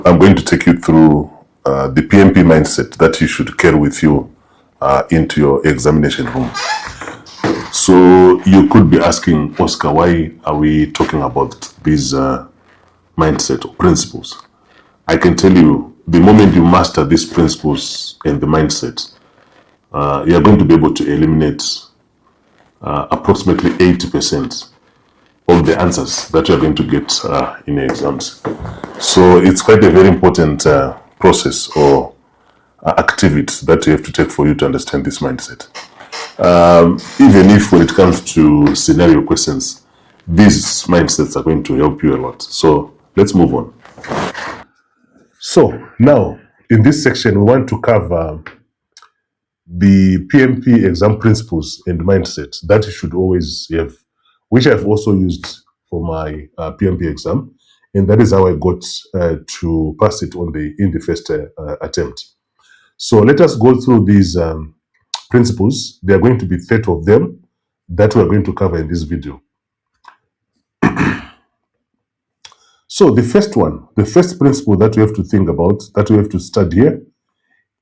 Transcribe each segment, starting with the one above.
I'm going to take you through the PMP mindset that you should carry with you into your examination room. So you could be asking, Oscar, why are we talking about these mindset or principles? I can tell you, the moment you master these principles and the mindset, you're going to be able to eliminate approximately 80% of the answers that you're going to get in your exams. So it's quite a very important process or activity that you have to take for you to understand this mindset. Even if when it comes to scenario questions, these mindsets are going to help you a lot. So let's move on. So now, in this section, we want to cover the PMP exam principles and mindset that you should always have, which I've also used for my PMP exam, and that is how I got to pass it in the first attempt. So let us go through these principles. There are going to be 30 of them that we're going to cover in this video. So the first one, the first principle that we have to think about, that we have to study here,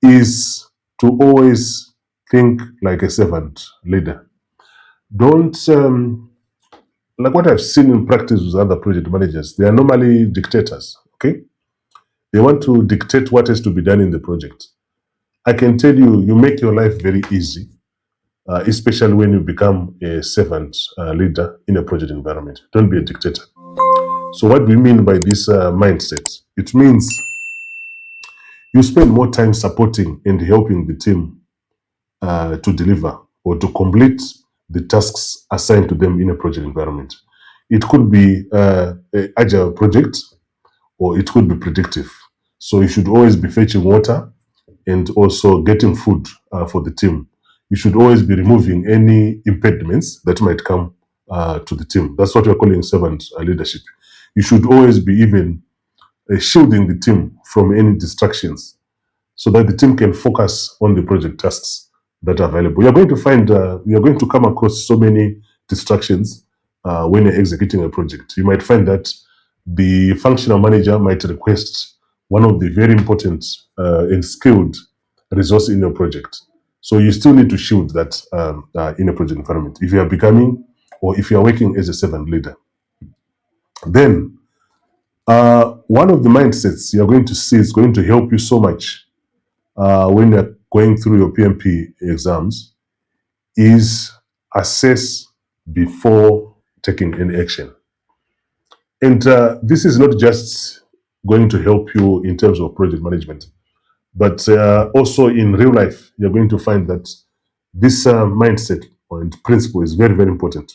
is to always think like a servant leader. Don't, like what I've seen in practice with other project managers, they are normally dictators, okay? They want to dictate what has to be done in the project. I can tell you, you make your life very easy, especially when you become a servant leader in a project environment. Don't be a dictator. So what do we mean by this mindset? It means you spend more time supporting and helping the team to deliver or to complete the tasks assigned to them in a project environment. It could be an agile project or it could be predictive. So you should always be fetching water and also getting food for the team. You should always be removing any impediments that might come to the team. That's what we're calling servant leadership. You should always be even shielding the team from any distractions so that the team can focus on the project tasks that are available. You're going to find, you're going to come across so many distractions when you're executing a project. You might find that the functional manager might request one of the very important and skilled resource in your project. So you still need to shield that in a project environment if you are becoming or if you are working as a servant leader. Then one of the mindsets you're going to see is going to help you so much when you're going through your PMP exams is assess before taking any action. And this is not just going to help you in terms of project management, but also in real life, you're going to find that this mindset and principle is very, very important.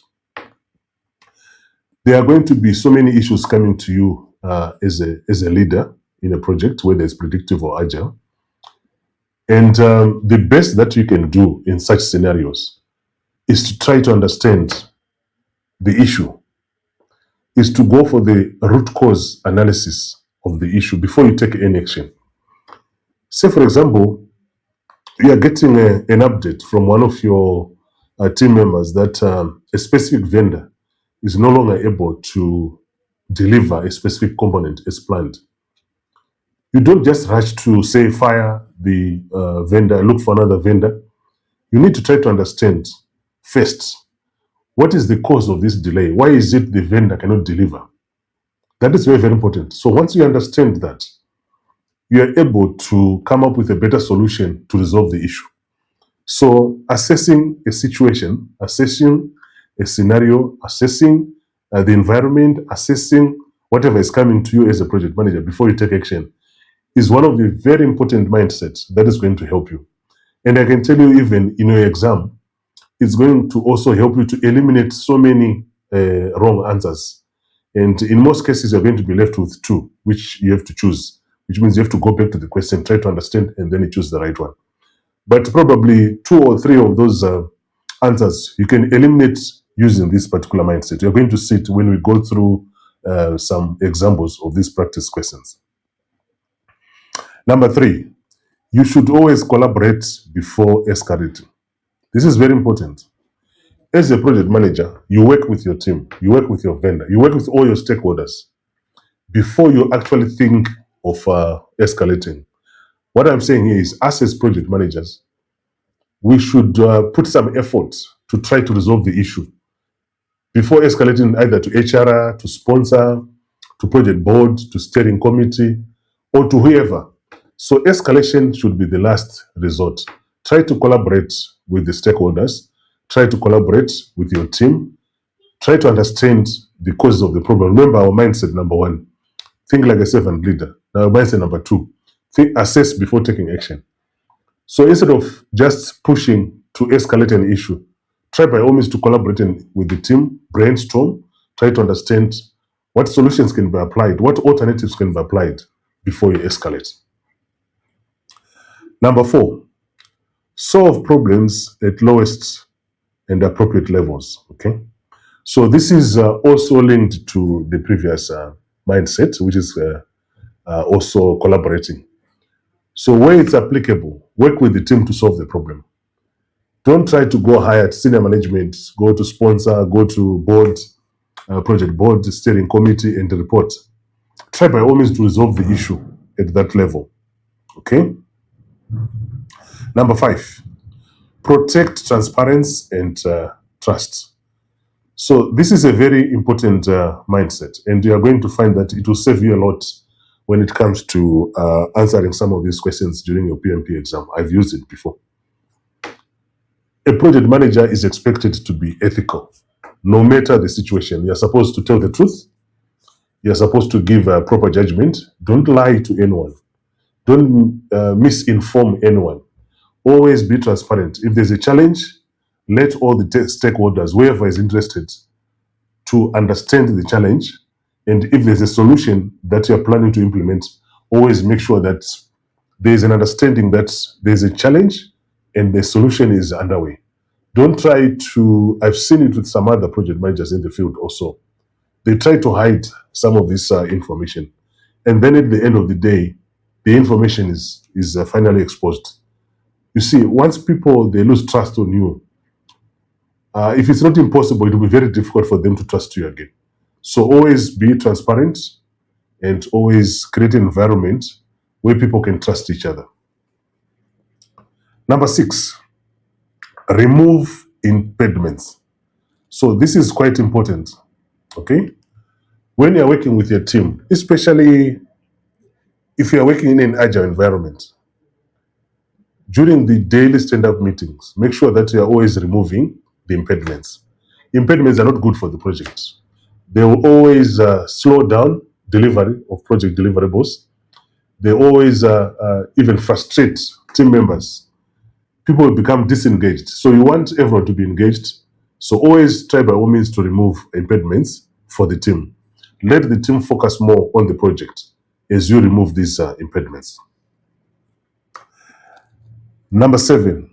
There are going to be so many issues coming to you as a leader in a project, whether it's predictive or agile. And the best that you can do in such scenarios is to try to understand the issue, is to go for the root cause analysis of the issue before you take any action. Say, for example, you are getting an update from one of your team members that a specific vendor is no longer able to deliver a specific component as planned. You don't just rush to say fire the vendor, look for another vendor. You need to try to understand first, what is the cause of this delay? Why is it the vendor cannot deliver? That is very, very important. So once you understand that, you are able to come up with a better solution to resolve the issue. So assessing a situation, assessing a scenario, assessing the environment, assessing whatever is coming to you as a project manager before you take action is one of the very important mindsets that is going to help you. And I can tell you, even in your exam, it's going to also help you to eliminate so many wrong answers. And in most cases, you're going to be left with two, which you have to choose, which means you have to go back to the question, try to understand, and then you choose the right one. But probably 2 or 3 of those answers you can eliminate using this particular mindset. You're going to see it when we go through some examples of these practice questions. Number 3, you should always collaborate before escalating. This is very important. As a project manager, you work with your team, you work with your vendor, you work with all your stakeholders before you actually think of escalating. What I'm saying here is, us as project managers, we should put some effort to try to resolve the issue before escalating either to HR, to sponsor, to project board, to steering committee, or to whoever. So escalation should be the last resort. Try to collaborate with the stakeholders. Try to collaborate with your team. Try to understand the causes of the problem. Remember our mindset, number one, think like a servant leader. Now, mindset number two, think, assess before taking action. So instead of just pushing to escalate an issue, try by all means to collaborate with the team, brainstorm, try to understand what solutions can be applied, what alternatives can be applied before you escalate. Number four, solve problems at lowest and appropriate levels. Okay, so this is also linked to the previous mindset, which is also collaborating. So where it's applicable, work with the team to solve the problem. Don't try to go higher at senior management, go to sponsor, go to board, project board, steering committee, and report. Try by all means to resolve the issue at that level. Okay? Number five, protect transparency and trust. So this is a very important mindset, and you are going to find that it will save you a lot when it comes to answering some of these questions during your PMP exam. I've used it before. A project manager is expected to be ethical, no matter the situation. You're supposed to tell the truth. You're supposed to give a proper judgment. Don't lie to anyone. Don't misinform anyone. Always be transparent. If there's a challenge, let all the stakeholders, whoever is interested, to understand the challenge. And if there's a solution that you're planning to implement, always make sure that there's an understanding that there's a challenge and the solution is underway. Don't try to, I've seen it with some other project managers in the field also. They try to hide some of this information. And then at the end of the day, the information is finally exposed. You see, once people, they lose trust on you, if it's not impossible, it will be very difficult for them to trust you again. So always be transparent and always create an environment where people can trust each other. Number six, remove impediments. So this is quite important, okay? When you're working with your team, especially if you're working in an agile environment, during the daily stand-up meetings, make sure that you're always removing the impediments. Impediments are not good for the project. They will always slow down delivery of project deliverables. They always even frustrate team members. People will become disengaged. So you want everyone to be engaged. So always try by all means to remove impediments for the team. Let the team focus more on the project as you remove these impediments. Number seven,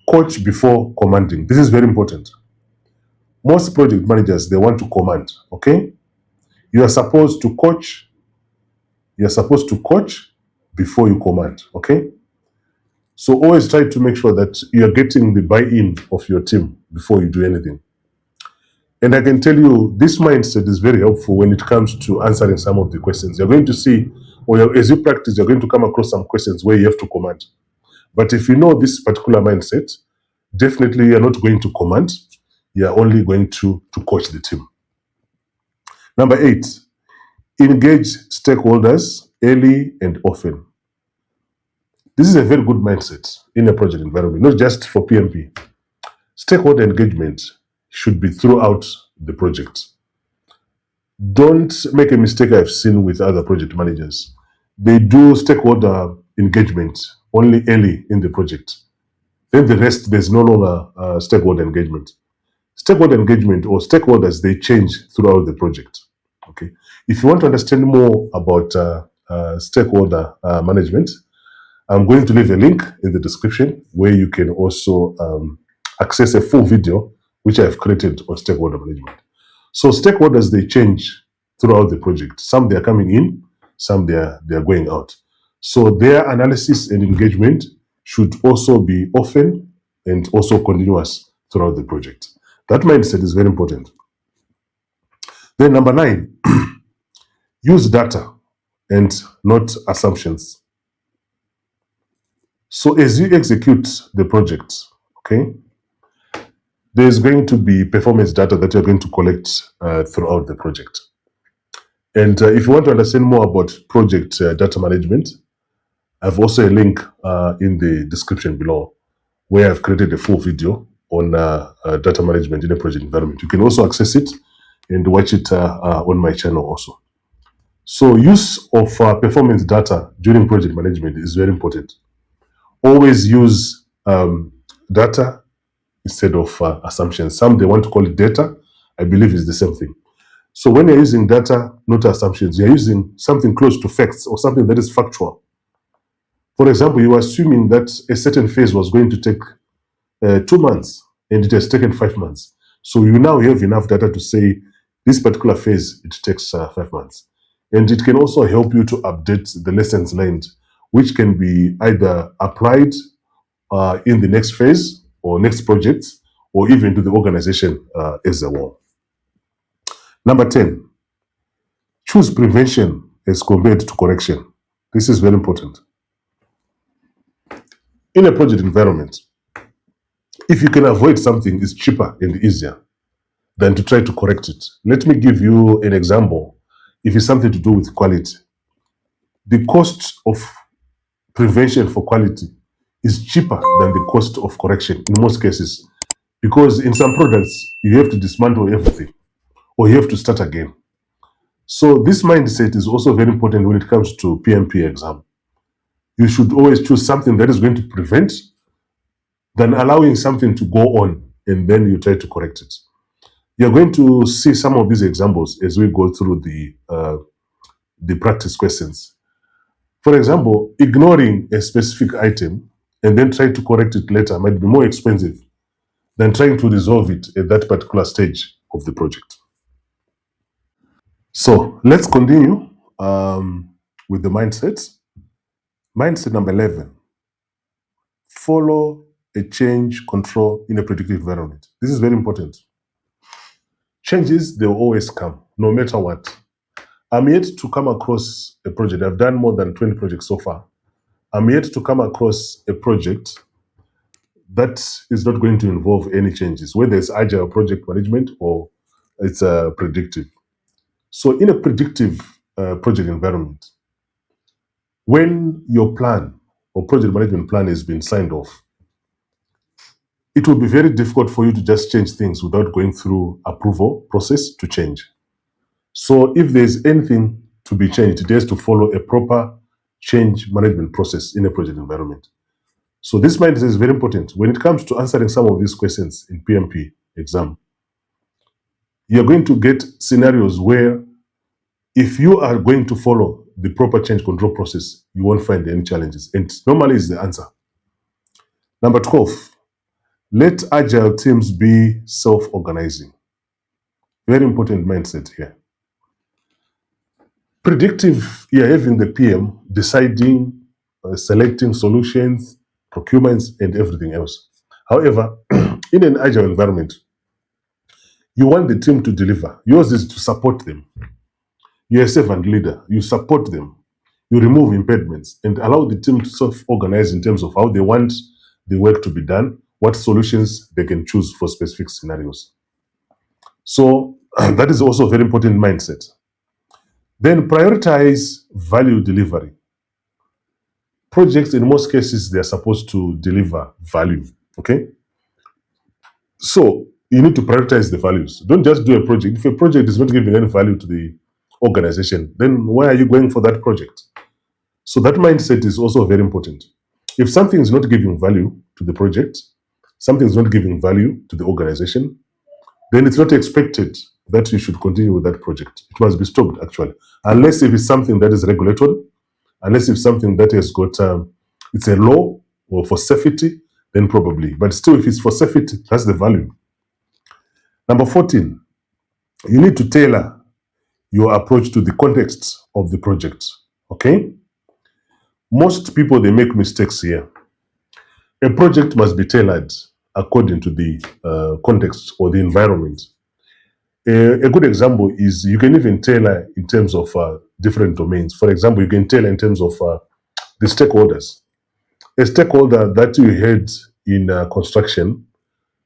coach before commanding. This is very important. Most project managers, they want to command, okay? You are supposed to coach. You're supposed to coach before you command, okay? So always try to make sure that you're getting the buy-in of your team before you do anything. And I can tell you, this mindset is very helpful when it comes to answering some of the questions. You're going to see, or as you practice, you're going to come across some questions where you have to command. But if you know this particular mindset, definitely you're not going to command. You're only going to coach the team. Number eight, engage stakeholders early and often. This is a very good mindset in a project environment, not just for PMP. Stakeholder engagement should be throughout the project. Don't make a mistake I've seen with other project managers. They do stakeholder engagement only early in the project. Then the rest, there's no longer stakeholder engagement. Stakeholder engagement or stakeholders, they change throughout the project. Okay. If you want to understand more about stakeholder management, I'm going to leave a link in the description where you can also access a full video which I've created on stakeholder management. So stakeholders, they change throughout the project. Some they are coming in, some they are going out. So their analysis and engagement should also be often and also continuous throughout the project. That mindset is very important. Then number nine, use data and not assumptions. So as you execute the project, okay, there's going to be performance data that you're going to collect throughout the project. And if you want to understand more about project data management, I've also a link in the description below where I've created a full video on data management in a project environment. You can also access it and watch it on my channel also. So use of performance data during project management is very important. Always use data instead of assumptions. Some they want to call it data. I believe it's the same thing. So when you're using data, not assumptions, you're using something close to facts or something that is factual. For example, you are assuming that a certain phase was going to take 2 months and it has taken 5 months. So you now have enough data to say this particular phase, it takes 5 months. And it can also help you to update the lessons learned, which can be either applied in the next phase or next project, or even to the organization as a whole. Number 10, choose prevention as compared to correction. This is very important. In a project environment, if you can avoid something, it's cheaper and easier than to try to correct it. Let me give you an example. If it's something to do with quality, the cost of prevention for quality is cheaper than the cost of correction in most cases, because in some products, you have to dismantle everything or you have to start again. So this mindset is also very important when it comes to PMP exam. You should always choose something that is going to prevent than allowing something to go on and then you try to correct it. You're going to see some of these examples as we go through the practice questions. For example, ignoring a specific item and then trying to correct it later might be more expensive than trying to resolve it at that particular stage of the project. So let's continue with the mindset. Mindset number 11, follow a change control in a predictive environment. This is very important. Changes, they will always come, no matter what. I'm yet to come across a project. I've done more than 20 projects so far. I'm yet to come across a project that is not going to involve any changes, whether it's agile project management or it's predictive. So in a predictive project environment, when your plan or project management plan has been signed off, it will be very difficult for you to just change things without going through approval process to change. So if there's anything to be changed, it has to follow a proper change management process in a project environment. So this mindset is very important. When it comes to answering some of these questions in PMP exam, you're going to get scenarios where if you are going to follow the proper change control process, you won't find any challenges. And normally is the answer. Number 12, let agile teams be self-organizing. Very important mindset here. Predictive, you're having the PM deciding, selecting solutions, procurements, and everything else. However, in an agile environment, you want the team to deliver. Yours is to support them. You're a servant leader. You support them. You remove impediments and allow the team to self-organize in terms of how they want the work to be done, what solutions they can choose for specific scenarios. So that is also a very important mindset. Then prioritize value delivery. Projects, in most cases, they're supposed to deliver value, okay? So you need to prioritize the values. Don't just do a project. If a project is not giving any value to the organization, then why are you going for that project? So that mindset is also very important. If something is not giving value to the project, something is not giving value to the organization, then it's not expected that you should continue with that project. It must be stopped, actually. Unless if it's something that is regulatory, unless it's something that has got, it's a law or for safety, then probably. But still, if it's for safety, that's the value. Number 14, you need to tailor your approach to the context of the project, okay? Most people, they make mistakes here. A project must be tailored according to the context or the environment. A good example is you can even tailor in terms of different domains. For example, you can tell in terms of the stakeholders. A stakeholder that you had in a construction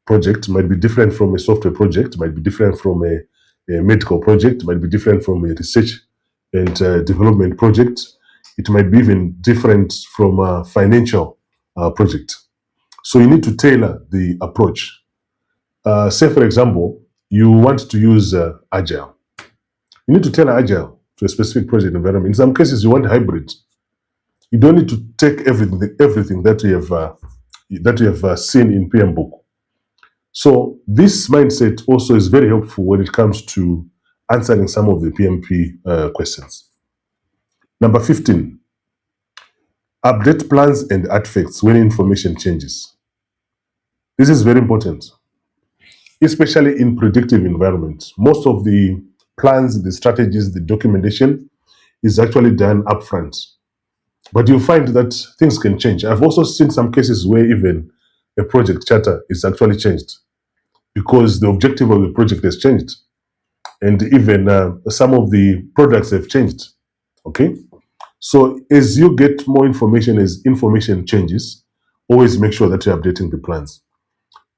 project might be different from a software project, might be different from a medical project, might be different from a research and development project. It might be even different from a financial project. So you need to tailor the approach. Say, for example, you want to use agile. You need to tailor agile to a specific project environment. In some cases, you want hybrid. You don't need to take everything that you have seen in PM book. So this mindset also is very helpful when it comes to answering some of the PMP questions. Number 15, update plans and artifacts when information changes. This is very important, especially in predictive environments. Most of the plans, the strategies, the documentation is actually done upfront. But you find that things can change. I've also seen some cases where even a project charter is actually changed because the objective of the project has changed. And even some of the products have changed. Okay? So as you get more information, as information changes, always make sure that you're updating the plans.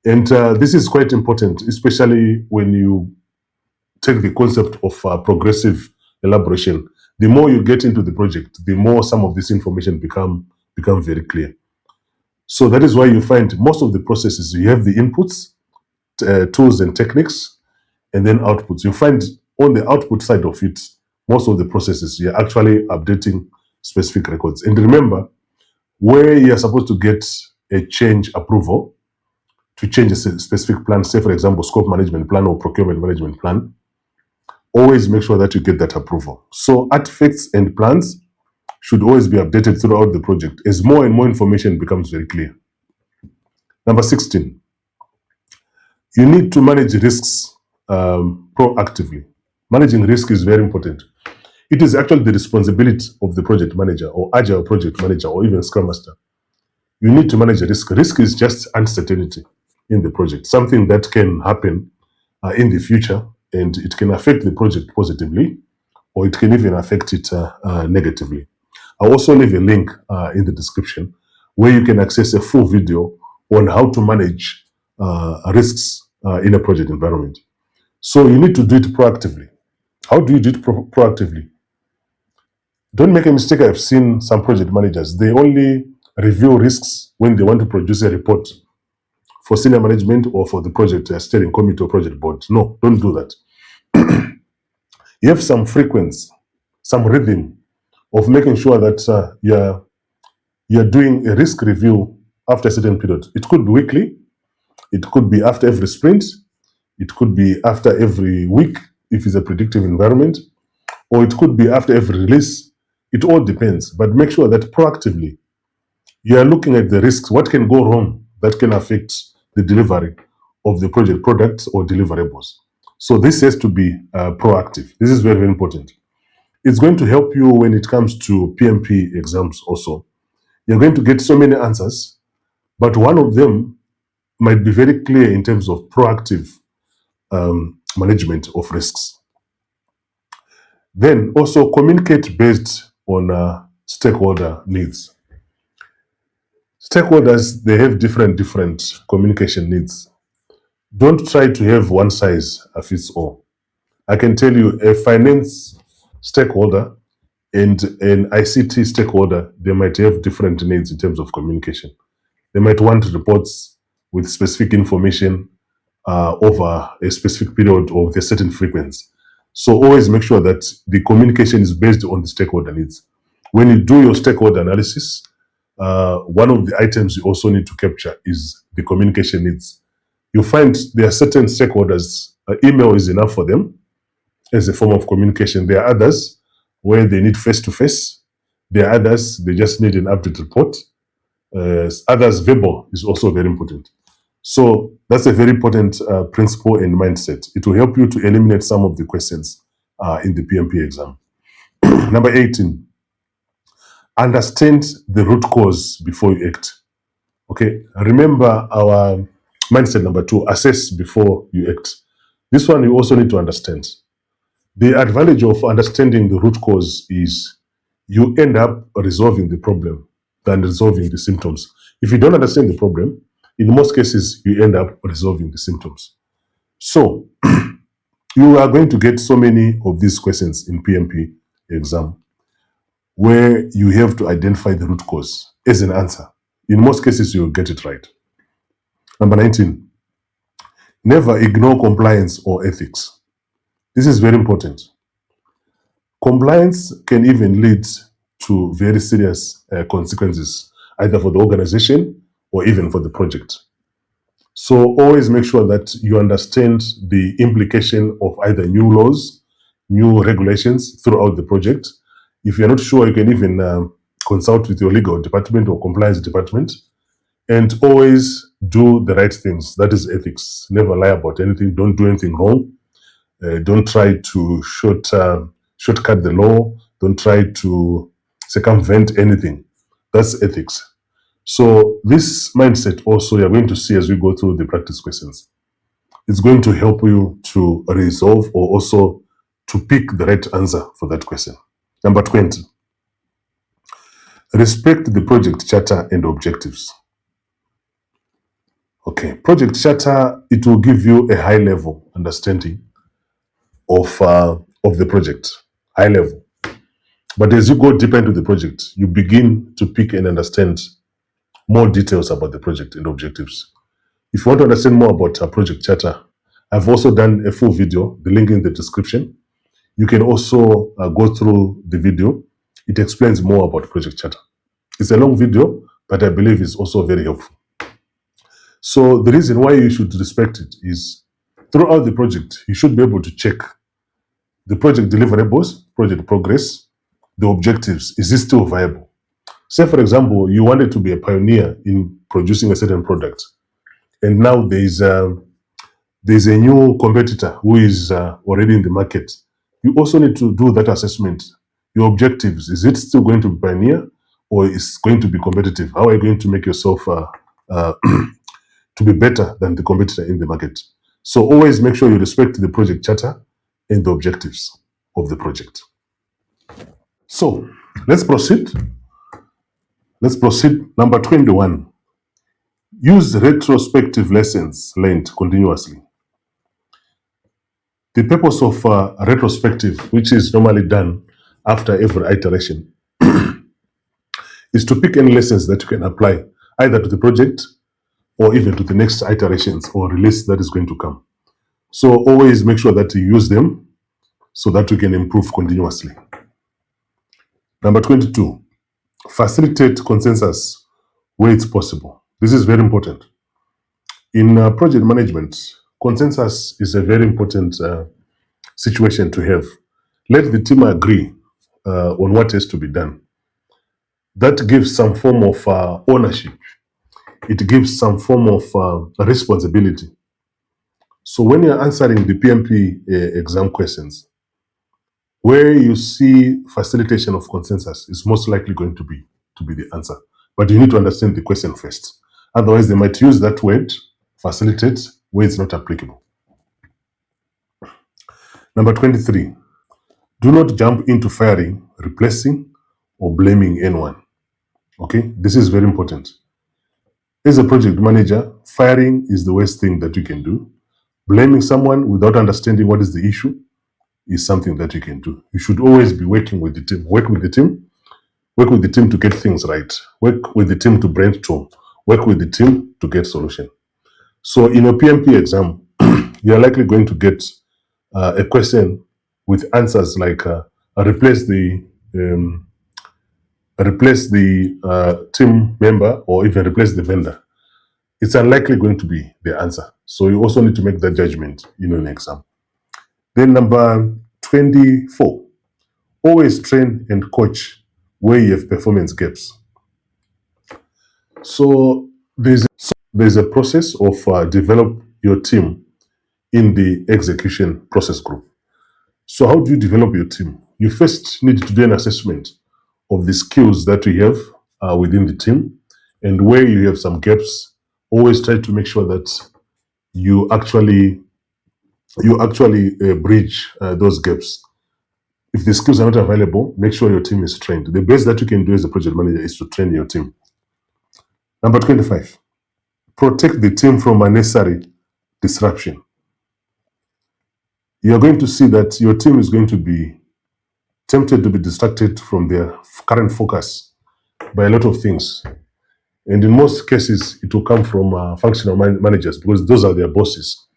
And this is quite important, especially when you take the concept of progressive elaboration. The more you get into the project, the more some of this information become very clear. So that is why you find most of the processes, you have the inputs, tools and techniques, and then outputs. You find on the output side of it, most of the processes, you're actually updating specific records. And remember, where you're supposed to get a change approval to change a specific plan, say for example, scope management plan or procurement management plan, always make sure that you get that approval. So artifacts and plans should always be updated throughout the project as more and more information becomes very clear. Number 16, you need to manage risks proactively. Managing risk is very important. It is actually the responsibility of the project manager or agile project manager or even scrum master. You need to manage risk. Risk is just uncertainty in the project, something that can happen in the future, and it can affect the project positively or it can even affect it negatively. I'll also leave a link in the description where you can access a full video on how to manage risks in a project environment. So you need to do it proactively. How do you do it proactively? Don't make a mistake. I've seen some project managers, they only review risks when they want to produce a report for senior management or for the project steering committee or project board. No, don't do that. You have some frequency, some rhythm of making sure that you're doing a risk review after a certain period. It could be weekly, it could be after every sprint, it could be after every week if it's a predictive environment, or it could be after every release. It all depends, but make sure that proactively you are looking at the risks, what can go wrong that can affect the delivery of the project products or deliverables. So this has to be proactive. This is very, very important. It's going to help you when it comes to PMP exams also. You're going to get so many answers, but one of them might be very clear in terms of proactive management of risks. Then also communicate based on stakeholder needs. Stakeholders, they have different communication needs. Don't try to have one size fits all. I can tell you a finance stakeholder and an ICT stakeholder, they might have different needs in terms of communication. They might want reports with specific information over a specific period or with a certain frequency. So always make sure that the communication is based on the stakeholder needs. When you do your stakeholder analysis, one of the items you also need to capture is the communication needs. You find there are certain stakeholders, email is enough for them as a form of communication. There are others where they need face-to-face. There are others, they just need an update report. Others, verbal is also very important. So that's a very important principle and mindset. It will help you to eliminate some of the questions in the PMP exam. Number 18, understand the root cause before you act. Okay, remember our mindset number 2, assess before you act. This one you also need to understand. The advantage of understanding the root cause is you end up resolving the problem than resolving the symptoms. If you don't understand the problem, in most cases, you end up resolving the symptoms. So you are going to get so many of these questions in PMP exam where you have to identify the root cause as an answer. In most cases, you'll get it right. Number 19, never ignore compliance or ethics. This is very important. Compliance can even lead to very serious consequences, either for the organization or even for the project. So always make sure that you understand the implication of either new laws, new regulations throughout the project. If you're not sure, you can even consult with your legal department or compliance department, and always do the right things. That is ethics. Never lie about anything. Don't do anything wrong. Don't try to shortcut the law. Don't try to circumvent anything. That's ethics. So this mindset also you're going to see as we go through the practice questions. It's going to help you to resolve or also to pick the right answer for that question. Number 20, respect the project charter and objectives. Okay, project charter, it will give you a high level understanding of the project, high level. But as you go deeper into the project, you begin to pick and understand more details about the project and objectives. If you want to understand more about project charter, I've also done a full video, the link in the description. You can also go through the video. It explains more about project charter. It's a long video, but I believe it's also very helpful. So the reason why you should respect it is throughout the project, you should be able to check the project deliverables, project progress, the objectives. Is this still viable? Say, for example, you wanted to be a pioneer in producing a certain product, and now there's a new competitor who is already in the market. You also need to do that assessment. Your objectives, is it still going to be pioneer or is going to be competitive? How are you going to make yourself to be better than the competitor in the market? So always make sure you respect the project charter and the objectives of the project. So let's proceed. Let's proceed. Number 21, use retrospective lessons learned continuously. The purpose of retrospective, which is normally done after every iteration, is to pick any lessons that you can apply either to the project or even to the next iterations or release that is going to come. So always make sure that you use them so that you can improve continuously. Number 22, facilitate consensus where it's possible. This is very important. In project management, consensus is a very important situation to have. Let the team agree on what has to be done. That gives some form of ownership. It gives some form of responsibility. So when you're answering the PMP exam questions, where you see facilitation of consensus is most likely going to be the answer. But you need to understand the question first. Otherwise, they might use that word, facilitate, where it's not applicable. Number 23, do not jump into firing, replacing, or blaming anyone. Okay, this is very important. As a project manager, firing is the worst thing that you can do. Blaming someone without understanding what is the issue is something that you can do. You should always be working with the team. Work with the team. Work with the team to get things right. Work with the team to brainstorm. Work with the team to get solution. So in a PMP exam, you're likely going to get a question with answers like replace the team member or even replace the vendor. It's unlikely going to be the answer. So you also need to make that judgment in an exam. Then number 24, always train and coach where you have performance gaps. So there's a process of develop your team in the execution process group. So how do you develop your team? You first need to do an assessment of the skills that we have within the team, and where you have some gaps, always try to make sure that you actually you actually bridge those gaps. If the skills are not available, make sure your team is trained. The best that you can do as a project manager is to train your team. Number 25, protect the team from unnecessary disruption. You're going to see that your team is going to be tempted to be distracted from their current focus by a lot of things. And in most cases, it will come from functional managers because those are their bosses.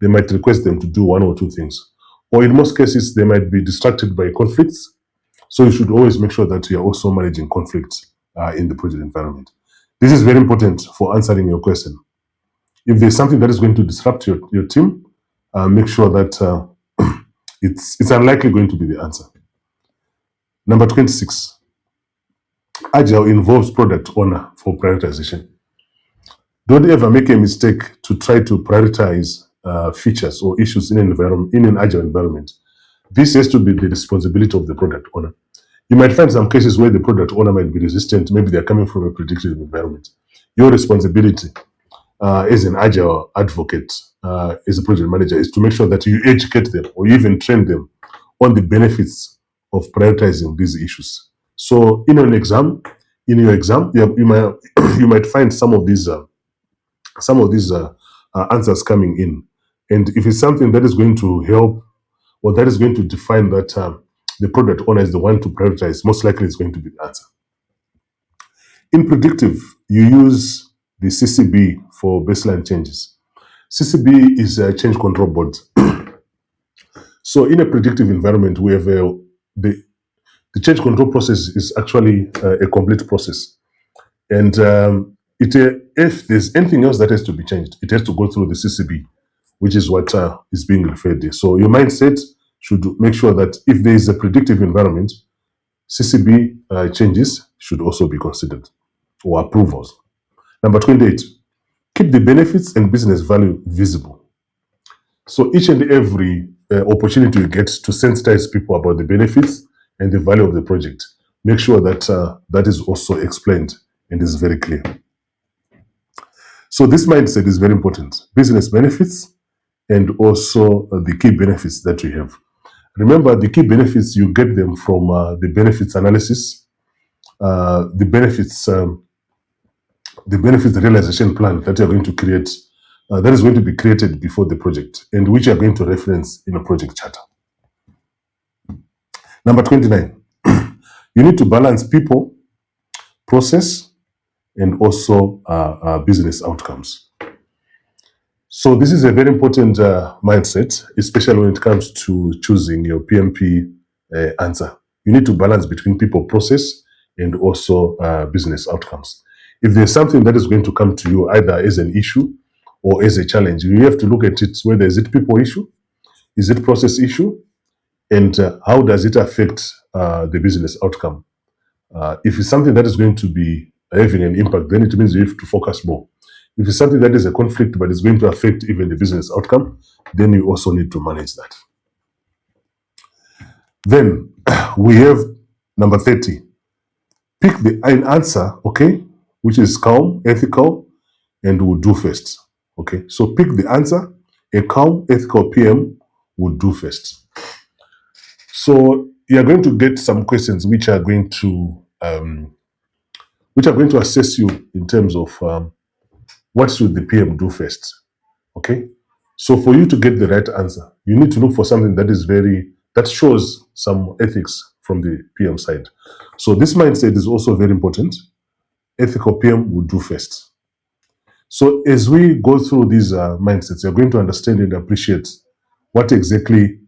They might request them to do one or two things. Or in most cases, they might be distracted by conflicts. So you should always make sure that you are also managing conflicts in the project environment. This is very important for answering your question. If there's something that is going to disrupt your team, make sure that it's unlikely going to be the answer. Number 26, agile involves product owner for prioritization. Don't ever make a mistake to try to prioritize features or issues in an agile environment. This has to be the responsibility of the product owner. You might find some cases where the product owner might be resistant. Maybe they're coming from a predictive environment. Your responsibility as an agile advocate, as a project manager, is to make sure that you educate them or you even train them on the benefits of prioritizing these issues. So in your exam, you might you might find some of these answers coming in, and if it's something that is going to help or that is going to define that the product owner is the one to prioritize, most likely it's going to be the answer. In predictive, you use the CCB for baseline changes. CCB is a change control board. So in a predictive environment, we have the change control process is actually a complete process. And if there's anything else that has to be changed, it has to go through the CCB, which is what is being referred to. So your mindset should make sure that if there is a predictive environment, CCB changes should also be considered, or approvals. Number 28, keep the benefits and business value visible. So each and every opportunity you get to sensitize people about the benefits and the value of the project, make sure that that is also explained and is very clear. So this mindset is very important. Business benefits and also the key benefits that you have. Remember, the key benefits, you get them from the benefits analysis, the benefits realization plan that you're going to create, that is going to be created before the project, and which you're going to reference in a project charter. Number 29, you need to balance people, process, and also business outcomes. So this is a very important mindset, especially when it comes to choosing your PMP answer. You need to balance between people, process, and also business outcomes. If there's something that is going to come to you either as an issue or as a challenge, you have to look at it, whether is it people issue, is it process issue, and how does it affect the business outcome. If it's something that is going to be having an impact, then it means you have to focus more. If it's something that is a conflict but is going to affect even the business outcome, then you also need to manage that. Then we have number 30. Pick an answer, okay, which is calm, ethical, and will do first. Okay, so pick the answer a calm, ethical PM would do first. So you're going to get some questions which are going to assess you in terms of what should the PM do first. Okay, so for you to get the right answer, you need to look for something that shows some ethics from the PM side. So this mindset is also very important. Ethical PM would do first. So as we go through these mindsets, you're going to understand and appreciate what exactly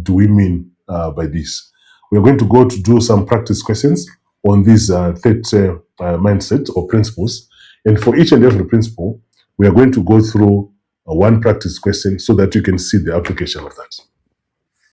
do we mean by this. We're going to go to do some practice questions on these 30 mindsets or principles. And for each and every principle, we are going to go through one practice question so that you can see the application of that.